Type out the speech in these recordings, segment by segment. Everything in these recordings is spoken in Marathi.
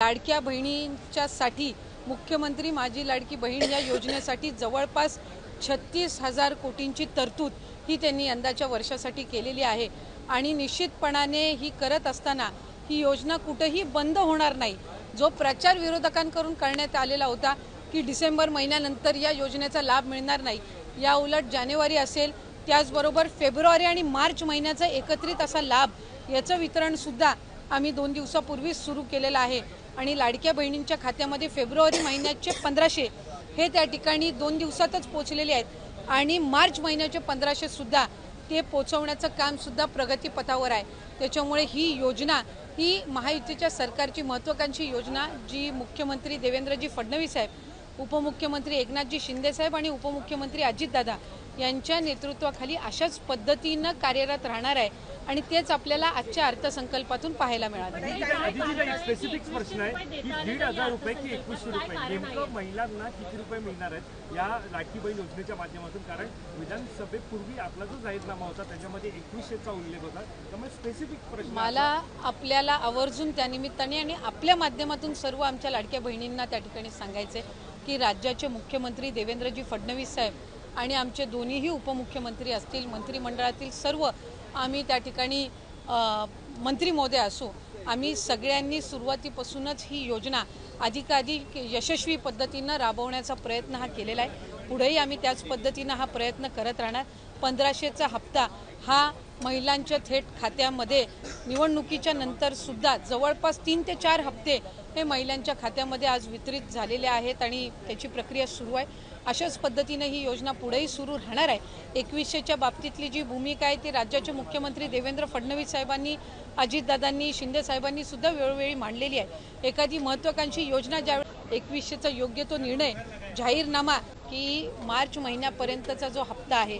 लाडक्या बहिणींच्यासाठी मुख्यमंत्री माझी लाडकी बहीण या योजनेसाठी जवळपास 36,000 कोटींची तरतूद ही त्यांनी यंदाच्या वर्षासाठी केलेली आहे आणि निश्चितपणाने ही करत असताना ही योजना कुठेही बंद होणार नाही। जो प्रचार विरोधकांकडून करण्यात आलेला होता की डिसेंबर महिन्यानंतर या योजनेचा लाभ मिळणार नाही, या उलट जानेवारी असेल त्याचबरोबर फेब्रुवारी आणि मार्च महिन्याचा एकत्रित असा लाभ याचं वितरण सुद्धा आम्ही 2 दिवसापूर्वी सुरू केलेला आहे आणि लाडक्या बहिणींच्या खात्यामध्ये फेब्रुवारी महिन्याचे 1500 हे त्या ठिकाणी 2 दिवसातच पोहोचलेले आहेत आणि मार्च महिन्याचे 1500 सुद्धा ते पोहोचवण्याचं काम सुद्धा प्रगतीपथावर आहे। त्याच्यामुळे ही योजना ही महायुतीच्या सरकारची महत्त्वाकांक्षी योजना जी मुख्यमंत्री देवेंद्रजी फडणवीस साहेब, उपमुख्यमंत्री एकनाथजी शिंदे साहेब आणि उपमुख्यमंत्री अजितदादा यांच्या नेतृत्वाखाली अशाच पद्धतीने कार्यरत राहणार आहे आणि तेच आपल्याला आजच्या अर्थसंकल्पातून पाहायला मिळालं। स्पेसिफिक प्रश्न आहे की 1,500 रुपये की 2100 रुपये नेमकं महिलांना किती रुपये मिळणार आहेत या लाडकी बहीण योजनेच्या माध्यमातून? कारण विधानसभेपूर्वी आपला जो जाहीरनामा होता त्याच्यामध्ये 2100चा उल्लेख होता, त्यामुळे स्पेसिफिक प्रश्न मला आपल्याला आवर्जून त्या निमित्ताने आणि आपल्या माध्यमातून सर्व आमच्या लाडक्या बहिणींना त्या ठिकाणी सांगायचे की राज्याचे मुख्यमंत्री देवेंद्रजी फडणवीस साहेब आणि आमचे दोन्हीही उपमुख्यमंत्री असतील, मंत्रिमंडळातील सर्व आम्ही त्या ठिकाणी मंत्री महोदय असो, आम्ही सगळ्यांनी सुरुवातीपासूनच ही योजना अधिकाधिक यशस्वी पद्धतीने राबवण्याचा प्रयत्न हा केलेला आहे। पुढेही आम्ही त्याच पद्धतीने हा प्रयत्न करत राहणार। 1500चा हप्ता हा महिलांच्या थेट खात्यामध्ये निवडणुकीच्या नंतर सुद्धा जवळपास 3 ते 4 हप्ते हे महिलांच्या खात्यामध्ये आज वितरित झालेले आहेत आणि त्याची प्रक्रिया सुरू आहे। अशाच पद्धतीने ही योजना पुढेही सुरू राहणार आहे। 2100च्या बाबतीतली जी भूमिका आहे ती राज्याचे मुख्यमंत्री देवेंद्र फडणवीस साहेबांनी, अजितदादांनी, शिंदे साहेबांनी सुद्धा वेळोवेळी मांडलेली आहे। एखादी महत्त्वाकांक्षी योजना ज्यावेळी 2100चा योग्य तो निर्णय जाहीरनामा की मार्च महिन्यापर्यंतचा जो हप्ता आहे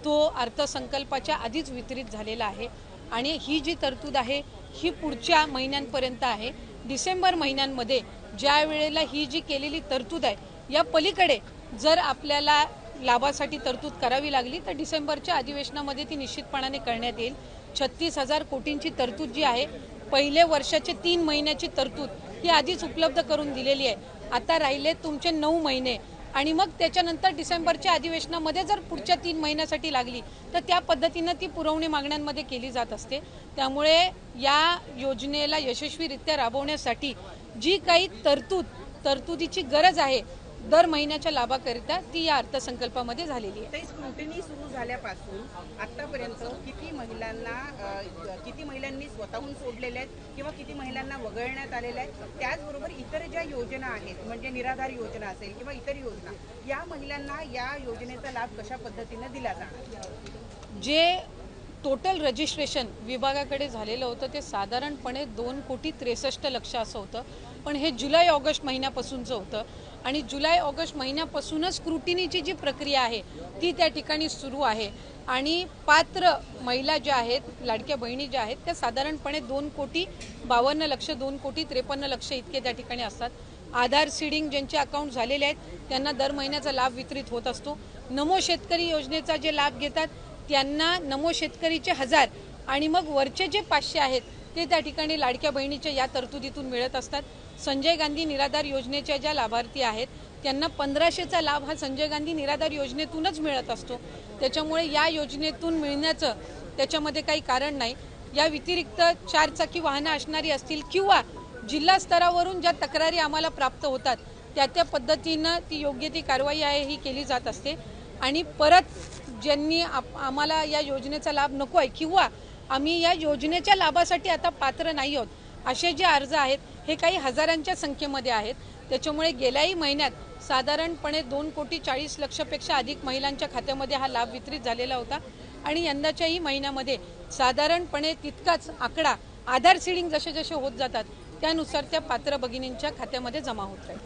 तो अर्थसंकल्पाच्या आधीच वितरित झालेला आहे आणि ही जी तरतूद आहे ही पुढच्या महिन्यांपर्यंत आहे। डिसेंबर महिन्यांमध्ये ज्या वेळेला ही जी केलेली तरतूद आहे या पलीकडे जर आपल्याला लाभासाठी तरतूद करावी लागली तर डिसेंबरच्या अधिवेशनामध्ये ती निश्चितपणाने करण्यात येईल। 36,000 कोटींची तरतूद जी आहे पहिले वर्षाचे 3 महिन्याची तरतूद ही आधीच उपलब्ध करून दिलेली आहे। आता राहिले तुमचे 9 महिने आणि मग त्याच्यानंतर डिसेंबरच्या अधिवेशनामध्ये जर पुढच्या 3 महिन्यासाठी लागली तर त्या पद्धतीने ती पुरवणी मागण्यांमध्ये केली जात असते। त्यामुळे या योजनेला यशस्वीरित्या राबवण्यासाठी जी काही तरतुदीची गरज आहे दर महिन्याच्या लाभाकरिता ती या अर्थसंकल्पामध्ये झालेली आहे। स्क्रुटिनी सुरू झाल्यापासून आतापर्यंत किती महिलांनी स्वतःहून सोडलेले आहेत किंवा किती महिलांना वगळण्यात आलेले आहेत, त्याचबरोबर इतर ज्या योजना आहेत म्हणजे निराधार योजना असेल किंवा इतर योजना, या महिलांना या योजनेचा लाभ कशा पद्धतीने दिला जाणार? जे टोटल रजिस्ट्रेशन विभागाकडे झालेलं होतं ते साधारणपणे 2,63,00,000 असं होतं, पण हे जुलै ऑगस्ट महिन्यापासूनचं होतं आणि जुलै ऑगस्ट महिन्यापासूनच स्क्रुटिनीची जी प्रक्रिया आहे ती त्या ठिकाणी सुरू आहे आणि पात्र महिला ज्या आहेत, लाडक्या बहिणी ज्या आहेत त्या साधारणपणे 2,52,00,000 2,53,00,000 इतके त्या ठिकाणी असतात। आधार सीडिंग ज्यांचे अकाउंट झालेले आहेत त्यांना दर महिन्याचा लाभ वितरित होत असतो। नमो शेतकरी योजनेचा जे लाभ घेतात त्यांना नमो शेतकरीचे 1000 आणि मग वरचे जे 500 आहेत ते त्या ठिकाणी लाडक्या बहिणीच्या या तरतुदीतून मिळत असतात। संजय गांधी निराधार योजनेच्या ज्या लाभार्थी आहेत त्यांना 1500चा लाभ हा संजय गांधी निराधार योजनेतूनच मिळत असतो। त्याच्यामुळे या योजनेतून मिळण्याचं त्याच्यामध्ये काही कारण नाही। या व्यतिरिक्त 4 चाकी वाहनं असणारी असतील किंवा जिल्हा स्तरावरून ज्या तक्रारी आम्हाला प्राप्त होतात त्या पद्धतीनं ती योग्य ती कारवाई आहे ही केली जात असते आणि परत ज्यांनी आम्हाला या योजनेचा लाभ नको आहे किंवा आम्ही या योजनेच्या लाभासाठी आता पात्र नाही आहोत असे जे अर्ज आहेत हे काही हजारांच्या संख्येमध्ये आहेत। त्याच्यामुळे गेल्याही महिन्यात साधारणपणे 2,40,00,000 पेक्षा अधिक महिलांच्या खात्यामध्ये हा लाभ वितरित झालेला होता आणि यंदाच्याही महिन्यामध्ये साधारणपणे तितकाच आकडा आधार सीडिंग जसे जसे होत जातात त्यानुसार त्या पात्र भगिनींच्या खात्यामध्ये जमा होत राहील।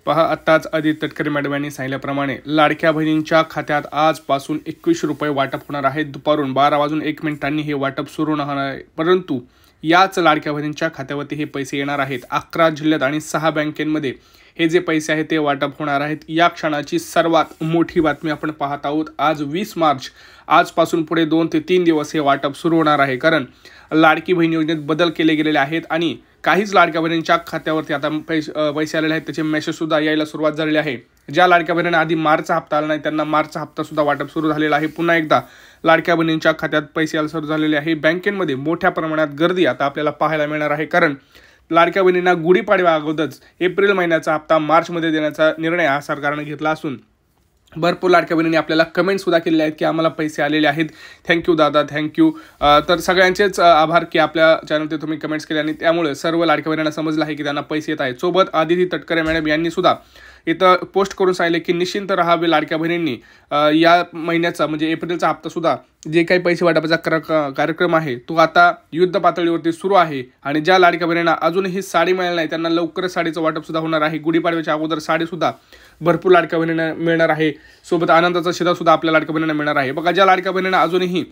पहा, आत्ताच आदित्य तटकरे मॅडम यांनी सांगितल्याप्रमाणे लाडक्या बहिणींच्या खात्यात आजपासून 2100 रुपये वाटप होणार आहे। दुपारून 12:01 हे वाटप सुरू होणार आहे, परंतु याच लाडक्या बहिणींच्या खात्यावरती हे पैसे येणार आहेत। 11 जिल्ह्यात आणि 6 बँकेमध्ये हे जे पैसे आहेत ते वाटप होणार आहेत। या क्षणाची सर्वात मोठी बातमी आपण पाहत आहोत। आज 20 मार्च, आजपासून पुढे 2 ते 3 दिवस हे वाटप सुरू होणार आहे, कारण लाडकी बहीण योजनेत बदल केले गेलेले आहेत आणि काहीच लाडक्या बहिणींच्या खात्यावरती आता पैसे आलेले आहेत, त्याचे मेसेजसुद्धा यायला सुरुवात झालेली आहे. ज्या लाडक्या बहिणींना आधी मार्चचा हप्ता आला नाही त्यांना मार्चचा हप्तासुद्धा वाटप सुरू झालेला आहे. पुन्हा एकदा लाडक्या बहिणींच्या खात्यात पैसे यायला सुरू झालेले आहे. बँकेमध्ये मोठ्या प्रमाणात गर्दी आता आपल्याला पाहायला मिळणार आहे, कारण लाडक्या बहिणींना गुढीपाडव्या अगोदरच एप्रिल महिन्याचा हप्ता मार्चमध्ये देण्याचा निर्णय हा सरकारने घेतला असून भरपूर लाडक्या बहिणींनी आपल्याला कमेंटसुद्धा केलेले आहेत की आम्हाला पैसे आलेले आहेत, थँक्यू दादा, थँक्यू. तर सगळ्यांचेच आभार की आपल्या चॅनलवरती तुम्ही कमेंट्स केले आणि त्यामुळे सर्व लाडक्या बहिणींना समजलं आहे की त्यांना पैसे येत आहेत. सोबत आदिती तटकरे मॅडम यांनी सुद्धा इथं पोस्ट करून सांगितले की निश्चिंत राहावे लाडक्या बहिणींनी. या महिन्याचा म्हणजे एप्रिलचा हप्तासुद्धा जे काही पैसे वाटपाचा कार्यक्रम आहे तो आता युद्ध पातळीवरती सुरू आहे आणि ज्या लाडक्या बहिणींना अजूनही साडी मिळाली नाही त्यांना लवकरच साडीचं वाटपसुद्धा होणार आहे. गुढीपाडव्याच्या अगोदर साडीसुद्धा भरपूर लाडक्या बहिणींना मिळणार आहे. सोबत आनंदाचा शिधासुद्धा आपल्या लाडक्या बहिणींना मिळणार आहे. बघा, ज्या लाडक्या बहिणींना अजूनही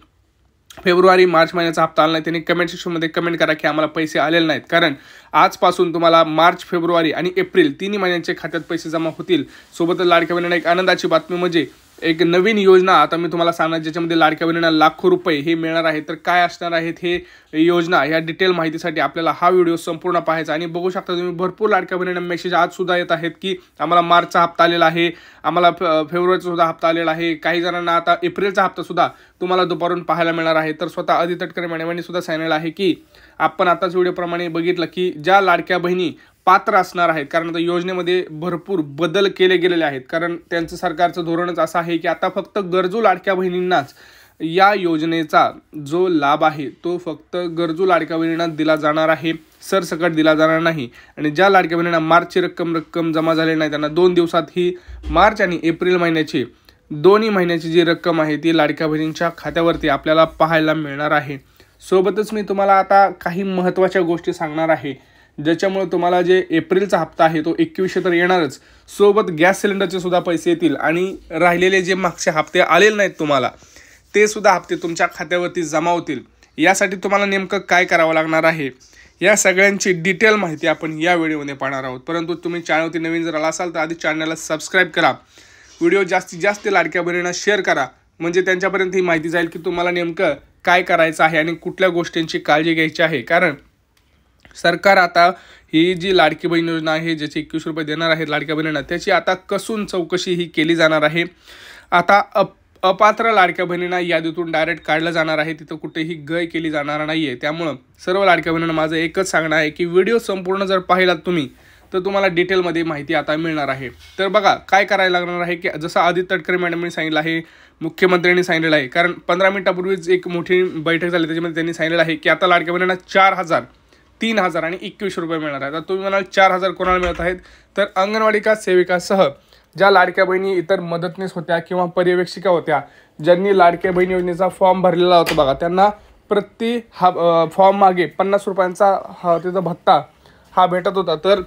फेब्रुवारी मार्च महिन्याचा हप्ता आला नाही त्यांनी कमेंट सेक्शनमध्ये कमेंट करा की आम्हाला पैसे आलेले नाहीत, कारण आजपासून तुम्हाला मार्च, फेब्रुवारी आणि एप्रिल तिन्ही महिन्यांचे खात्यात पैसे जमा होतील. सोबतच लाडक्या बहिणींना एक आनंदाची बातमी म्हणजे एक नवीन योजना आता मी तुम्हाला सांगणार, ज्याच्यामध्ये लाडक्या बहिणींना लाखो रुपये हे मिळणार आहे. तर काय असणार आहेत हे योजना, या डिटेल माहितीसाठी आपल्याला हा व्हिडिओ संपूर्ण पाहायचा. आणि बघू शकता तुम्ही भरपूर लाडक्या बहिणींना मेसेज आज सुद्धा येत आहेत की आम्हाला मार्चचा हप्ता आलेला आहे, आम्हाला फेब्रुवारीचा सुद्धा हप्ता आलेला आहे, काही जणांना आता एप्रिलचा हप्ता सुद्धा तुम्हाला दुपारून पाहायला मिळणार आहे. तर स्वतः आदिती तटकरे मॅडमांनी सुद्धा सांगितलं आहे की आपण आताच व्हिडिओप्रमाणे बघितलं की ज्या लाडक्या बहिणी पात्र असणार आहेत, कारण आता योजनेमध्ये भरपूर बदल केले गेलेले आहेत, कारण त्यांचं सरकारचं धोरणच असं आहे की आता फक्त गरजू लाडक्या बहिणींनाच या योजनेचा जो लाभ आहे तो फक्त गरजू लाडक्या बहिणींना दिला जाणार आहे, सरसकट दिला जाणार नाही. आणि ज्या लाडक्या बहिणींना मार्चची रक्कम जमा झालेली नाही त्यांना 2 दिवसात ही मार्च आणि एप्रिल महिन्याची दोन्ही महिन्याची जी रक्कम आहे ती लाडक्या बहिणींच्या खात्यावरती आपल्याला पाहायला मिळणार आहे. सोबतच मी तुम्हाला आता काही महत्त्वाच्या गोष्टी सांगणार आहे ज्याच्यामुळे तुम्हाला जे एप्रिलचा हप्ता आहे तो 2100 तर येणारच, सोबत गॅस सिलेंडरचे सुद्धा पैसे येतील आणि राहिलेले जे मागचे हप्ते आलेले नाहीत तुम्हाला ते सुद्धा हप्ते तुमच्या खात्यावरती जमा होतील. यासाठी तुम्हाला नेमकं काय करावं लागणार आहे या सगळ्यांची डिटेल माहिती आपण या व्हिडिओमध्ये पाहणार आहोत. परंतु तुम्ही चॅनलवरती नवीन जर आला असाल तर आधी चॅनलला सबस्क्राईब करा, व्हिडिओ जास्तीत जास्त लाडक्या बहिणींना शेअर करा, म्हणजे त्यांच्यापर्यंत ही माहिती जाईल की तुम्हाला नेमकं काय करायचं आहे आणि कुठल्या गोष्टींची काळजी घ्यायची आहे. कारण सरकार आता ही जी लाडकी बहीण योजना आहे ज्याचे 21 रुपये देणार आहेत लाडक्या बहिणींना त्याची आता कसून चौकशी ही केली जाणार आहे. आता अपात्र लाडक्या बहिणींना यादीतून डायरेक्ट काढलं जाणार आहे, तिथं कुठेही गय केली जाणार नाही आहे. त्यामुळं सर्व लाडक्या बहिणींना माझं एकच सांगणं आहे की व्हिडिओ संपूर्ण जर पाहिलात तुम्ही तर तुम्हाला डिटेलमध्ये माहिती आता मिळणार आहे. तर बघा काय करायला लागणार आहे की जसं आदिती तटकरे मॅडमनी सांगितलं आहे, मुख्यमंत्र्यांनी सांगितलेलं आहे, कारण 15 मिनिटापूर्वीच एक मोठी बैठक झाली त्याच्यामध्ये त्यांनी सांगितलेलं आहे की आता लाडक्या बहिणींना 4000, 3000 आणि 21 रुपये मिळणार आहेत. आता तुम्ही म्हणाल 4000 कोणाला मिळत आहेत, तर अंगणवाडी सेविकासह ज्या लाडक्या बहिणी इतर मदतनीस होत्या किंवा पर्यवेक्षिका होत्या ज्यांनी लाडक्या बहीण योजनेचा फॉर्म भरलेला होता बघा, त्यांना प्रति फॉर्म मागे 50 रुपयांचा त्याचा भत्ता हा भेटत होता. तर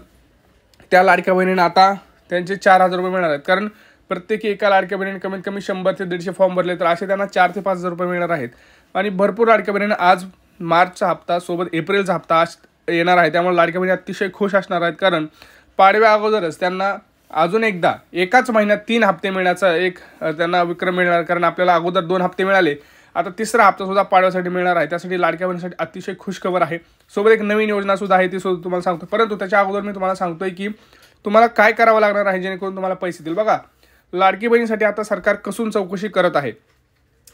त्या लाडक्या बहिणींना आता त्यांचे 4000 रुपये मिळणार आहेत, कारण प्रत्येकी एका लाडक्या बहिणीने कमीत कमी 100 ते 150 फॉर्म भरले तर असे त्यांना 4 ते 5000 रुपये मिळणार आहेत. आणि भरपूर लाडक्या बहिणींना आज मार्चचा हप्ता सोबत एप्रिलचा हप्ता येणार आहे, त्यामुळे लाडक्या बहिणी अतिशय खुश असणार आहेत, कारण पाडव्या अगोदरच त्यांना अजून एकदा एकाच महिन्यात 3 हप्ते मिळण्याचा एक त्यांना विक्रम मिळणार, कारण आपल्याला अगोदर 2 हप्ते मिळाले, आता तिसरा हप्ता सुद्धा पाडव्यासाठी मिळणार आहे. त्यासाठी लाडक्या बहिणीसाठी अतिशय खुशखबर आहे. सोबत एक नवीन योजना सुद्धा आहे ती सुद्धा तुम्हाला सांगतो, परंतु त्याच्या अगोदर मी तुम्हाला सांगतोय की तुम्हाला काय करावं लागणार आहे जेणेकरून तुम्हाला पैसे देईल. बघा, लाडकी बहिणीसाठी आता सरकार कसून चौकशी करत आहे,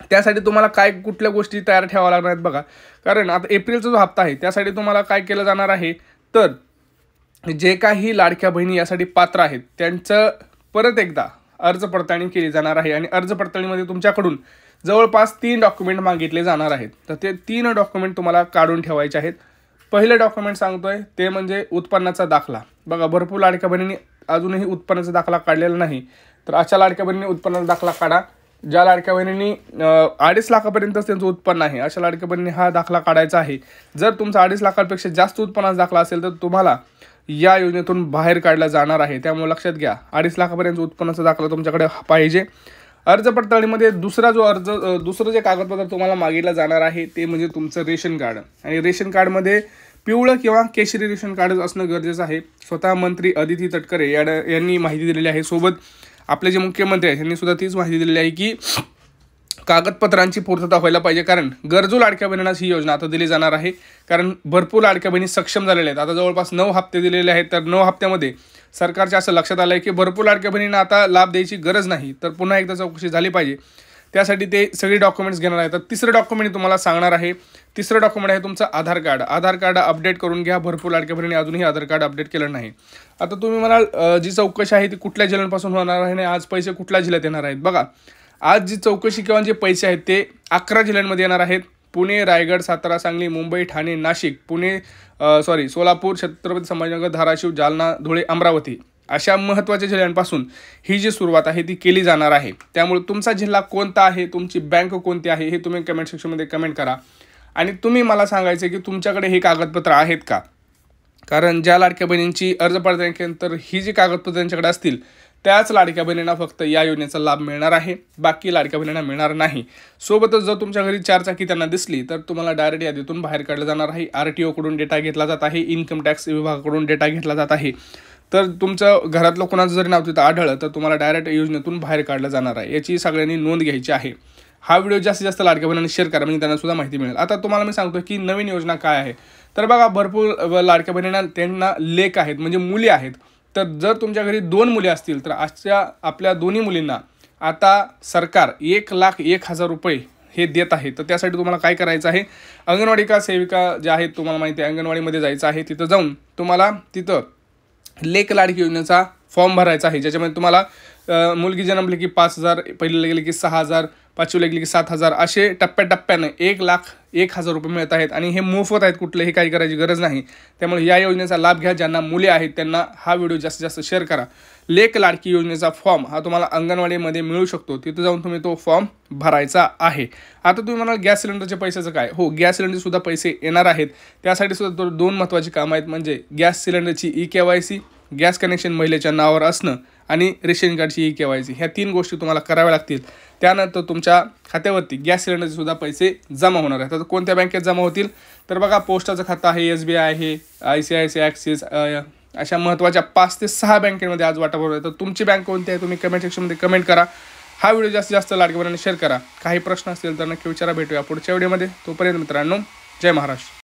त्यासाठी तुम्हाला काय कुठल्या गोष्टी तयार ठेवाव्या लागणार आहेत बघा. कारण आता एप्रिलचा जो हप्ता आहे त्यासाठी तुम्हाला काय केलं जाणार आहे, तर जे काही लाडक्या बहिणी यासाठी पात्र आहेत त्यांचं परत एकदा अर्ज पडताळणी केली जाणार आहे. आणि अर्ज पडताळणीमध्ये तुमच्याकडून जवळपास 3 डॉक्युमेंट मागितले जाणार आहेत. तर ते 3 डॉक्युमेंट तुम्हाला काढून ठेवायचे आहेत. पहिलं डॉक्युमेंट सांगतोय ते म्हणजे उत्पन्नाचा दाखला. बघा, भरपूर लाडक्या बहिणींनी अजूनही उत्पन्नाचा दाखला काढलेला नाही, तर अशा लाडक्या बहिणींनी उत्पन्नाचा दाखला काढा. ज्या लाडक्या बहिणींनी 2.5 लाखापर्यंतच त्यांचं उत्पन्न आहे अशा लाडक्या बहिणींनी हा दाखला काढायचा आहे. जर तुमचा 2.5 लाखापेक्षा जास्त उत्पन्नाचा दाखला असेल तर तुम्हाला या योजनेतून बाहेर काढला जाणार आहे. त्यामुळे लक्षात घ्या, 2.5 लाखापर्यंत उत्पन्नाचा दाखला तुमच्याकडे पाहिजे. अर्ज पडताळणीमध्ये दुसरं जे कागदपत्र तुम्हाला मागितलं जाणार आहे ते म्हणजे तुमचं रेशन कार्ड. आणि रेशन कार्डमध्ये पिवळं किंवा केशरी रेशन कार्डच असणं गरजेचं आहे. स्वतः मंत्री आदिती तटकरे यांनी माहिती दिलेली आहे. सोबत आपले जे मुख्यमंत्री आहेत यांनी सुद्धा तीच माहिती दिलेली आहे की कागदपत्रांची पूर्तता व्हायला पाहिजे, कारण गरजू लाडक्या बहिणींनाच ही योजना आता दिली जाणार आहे. कारण भरपूर लाडक्या बहिणी सक्षम झालेल्या आहेत. आता जवळपास 9 हप्ते दिलेले आहेत. तर 9 हप्त्यामध्ये सरकारच्या असं लक्षात आलं आहे की भरपूर लाडक्या बहिणींना आता लाभ द्यायची गरज नाही. तर पुन्हा एकदा चौकशी झाली पाहिजे. त्यासाठी ते सगळे डॉक्युमेंट्स घेणार आहेत. तर तिसरं डॉक्युमेंट तुम्हाला सांगणार आहे. तिसरं डॉक्युमेंट आहे तुमचं आधार कार्ड. आधार कार्ड अपडेट करून घ्या. भरपूर लाडक्या बहिणी अजूनही आधार कार्ड अपडेट केलं नाही. आता तुम्ही म्हणाल जी चौकशी आहे ती कुठल्या जिल्ह्यांपासून होणार आहे आणि आज पैसे कुठल्या जिल्ह्यात येणार आहेत. बघा, आज जी चौकशी किंवा जे पैसे आहेत ते 11 जिल्ह्यांमध्ये येणार आहेत. पुणे, रायगड, सातारा, सांगली, मुंबई, ठाणे, नाशिक, सोलापूर, छत्रपती संभाजीनगर, धाराशिव, जालना, धुळे, अमरावती अशा महत्त्वाच्या जिल्ह्यांपासून ही जी सुरुवात आहे ती केली जाणार आहे. त्यामुळे तुमचा जिल्हा कोणता आहे, तुमची बँक कोणती आहे हे तुम्ही कमेंट सेक्शनमध्ये कमेंट करा. आणि तुम्ही मला सांगायचं की तुमच्याकडे हे कागदपत्र आहेत का. कारण ज्या लाडक्या बहिणींची अर्ज पडल्यानंतर ही जी कागदपत्र त्यांच्याकडे असतील त्याच लाडक्या बहिणींना फक्त या योजनेचा लाभ मिळणार आहे. बाकी लाडक्या बहिणींना मिळणार नाही. सोबतच जर तुमच्या घरी 4 चाकी त्यांना दिसली तर तुम्हाला डायरेक्ट यादीतून बाहेर काढलं जाणार आहे. RTO कडून डेटा घेतला जात आहे. इन्कम टॅक्स विभागाकडून डेटा घेतला जात आहे. तर तुमचं घरातलं कोणाचं जरी नाव तिथं आढळलं तर तुम्हाला डायरेक्ट योजनेतून बाहेर काढलं जाणार आहे. याची सगळ्यांनी नोंद घ्यायची आहे. हा व्हिडिओ जास्तीत जास्त लाडक्या बहिणींना शेअर करा, म्हणजे त्यांना सुद्धा माहिती मिळेल. आता तुम्हाला मी सांगतो की नवीन योजना काय आहे. तर बघा, भरपूर लाडक्या बहिणींना त्यांना लेक आहेत, म्हणजे मुली आहेत. तर जर तुमच्या घरी 2 मुली असतील तर अशा आपल्या दोन्ही मुलींना आता सरकार 1,01,000 रुपये हे देत आहे. तर त्यासाठी तुम्हाला काय करायचं आहे, अंगणवाडी का सेविका ज्या आहेत तुम्हाला माहिती आहे, अंगणवाडीमध्ये जायचं आहे. तिथं जाऊन तुम्हाला तिथं लेक लाडकी योजनेचा फॉर्म भरायचा आहे. ज्याच्यामध्ये तुम्हाला मुलगी जन्मली की 5,000, पहिलीला गेली की 6,000, 5वीला गेली की 7,000 असे टप्प्याटप्प्याने 1,01,000 रुपये मिळत आहेत. आणि हे मोफत आहेत, कुठलंही काही करायची गरज नाही. त्यामुळे या योजनेचा लाभ घ्या. ज्यांना मुले आहेत त्यांना हा व्हिडिओ जास्तीत जास्त शेअर करा. लेक लाडकी योजनेचा फॉर्म हा तुम्हाला अंगणवाडीमध्ये मिळू शकतो. तिथं जाऊन तुम्ही तो फॉर्म भरायचा आहे. आता तुम्ही म्हणाल गॅस सिलेंडरच्या पैशाचं काय. हो, गॅस सिलेंडरचे सुद्धा पैसे येणार आहेत. त्यासाठी सुद्धा 2 महत्त्वाची कामं आहेत, म्हणजे गॅस सिलेंडरची eKYC, गॅस कनेक्शन महिलेच्या नावावर असणं आणि रेशन कार्डची eKYC. ह्या 3 गोष्टी तुम्हाला कराव्या लागतील. त्यानंतर तुमच्या खात्यावरती गॅस सिलेंडरचे सुद्धा पैसे जमा होणार आहेत. आता कोणत्या बँकेत जमा होतील तर बघा, पोस्टाचं खातं आहे, SBI आहे, ICICI, ॲक्सिस, अशा महत्त्वाच्या 5 ते 6 बँकेमध्ये आज वाटप होणार आहे. तर तुमची बँक कोणती आहे तुम्ही कमेंट सेक्शनमध्ये कमेंट करा. हा व्हिडिओ जास्तीत जास्त लाडक्या बहिणींना शेअर करा. काही प्रश्न असतील तर नक्की विचारा. भेटूया पुढच्या व्हिडिओमध्ये. तोपर्यंत मित्रांनो, जय महाराष्ट्र.